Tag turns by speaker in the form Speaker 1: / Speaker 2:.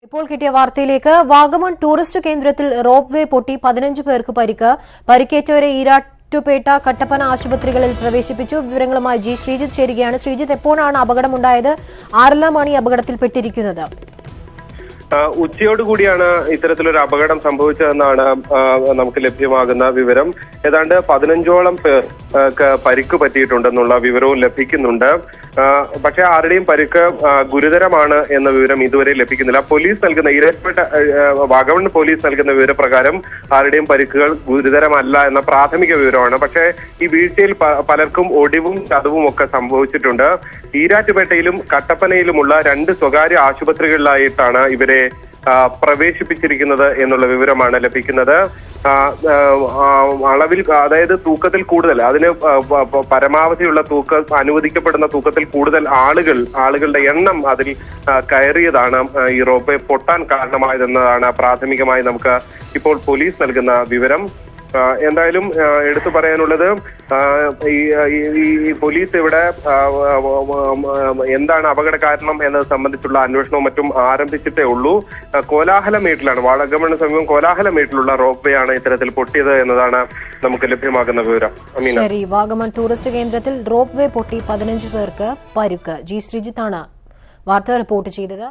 Speaker 1: ഇപ്പോൾ കിട്ടിയ വാർത്തയിലേക്ക് വാഗമൺ ടൂറിസ്റ്റ് കേന്ദ്രത്തിൽ റോപ്പ് വേ പൊട്ടി 15 പേർക്ക് പരിക്കേറ്റവരെ ഈരാറ്റുപേട്ട കട്ടപ്പന ആശുപത്രികളിൽ പ്രവേശിപ്പിച്ചു. വിവരങ്ങളുമായി ജി ശ്രീജിത്ത് ചേരുകയാണ്. ശ്രീജിത്ത്, എപ്പോഴാണ് അപകടമുണ്ടായത്? ആരെല്ലാമാണ് ഈ അപകടത്തിൽപ്പെട്ടിരിക്കുന്നത്?
Speaker 2: ഉച്ചയോടുകൂടിയാണ് ഇത്തരത്തിലൊരു അപകടം സംഭവിച്ചതെന്നാണ് നമുക്ക് ലഭ്യമാകുന്ന വിവരം. ഏതാണ്ട് 15ഓളം പേർക്ക് പരിക്ക് പറ്റിയിട്ടുണ്ടെന്നുള്ള വിവരവും ലഭിക്കുന്നുണ്ട്. പക്ഷേ ആരുടെയും പരിക്ക് ഗുരുതരമാണ് എന്ന വിവരം ഇതുവരെ ലഭിക്കുന്നില്ല. പോലീസ് നൽകുന്ന ഈരാറ്റുപേട്ട വാഗമൺ പോലീസ് നൽകുന്ന വിവരപ്രകാരം ആരുടെയും പരിക്കുകൾ ഗുരുതരമല്ല എന്ന പ്രാഥമിക വിവരമാണ്. പക്ഷേ ഈ വീഴ്ചയിൽ പലർക്കും ഒടിവും ചതവും ഒക്കെ സംഭവിച്ചിട്ടുണ്ട്. ഈരാറ്റുപേട്ടയിലും കട്ടപ്പനയിലുമുള്ള 2 സ്വകാര്യ ആശുപത്രികളിലായിട്ടാണ് ഇവരെ പ്രവേശിപ്പിച്ചിരിക്കുന്നത് എന്നുള്ള വിവരമാണ് ലഭിക്കുന്നത്. അളവിൽ, അതായത് തൂക്കത്തിൽ കൂടുതൽ, അതിന് പരമാവധിയുള്ള അനുവദിക്കപ്പെടുന്ന തൂക്കത്തിൽ കൂടുതൽ ആളുകളുടെ എണ്ണം അതിൽ കയറിയതാണ് ഈ റോപ്പ് പൊട്ടാൻ കാരണമായതെന്നതാണ് പ്രാഥമികമായി നമുക്ക് ഇപ്പോൾ പോലീസ് നൽകുന്ന വിവരം. എന്തായാലും എടുത്തു പറയാനുള്ളത്, ഈ പോലീസ് ഇവിടെ എന്താണ് അപകട കാരണം എന്നത് സംബന്ധിച്ചുള്ള അന്വേഷണവും മറ്റും ആരംഭിച്ചിട്ടേ ഉള്ളൂ. കോലാഹലമേട്ടിലാണ്, വാഗമണിന് സമീപം കോലാഹലമേട്ടിലുള്ള റോപ്പ് വേ ആണ് ഇത്തരത്തിൽ പൊട്ടിയത് എന്നതാണ് നമുക്ക് ലഭ്യമാകുന്ന വിവരം.
Speaker 1: ശരി, വാഗമൺ ടൂറിസ്റ്റ് കേന്ദ്രത്തിൽ റോപ്പ് വേ പൊട്ടി 15 പേർക്ക് പരുക്ക്. ജി ശ്രീജിത്താണ് വാർത്ത റിപ്പോർട്ട് ചെയ്തത്.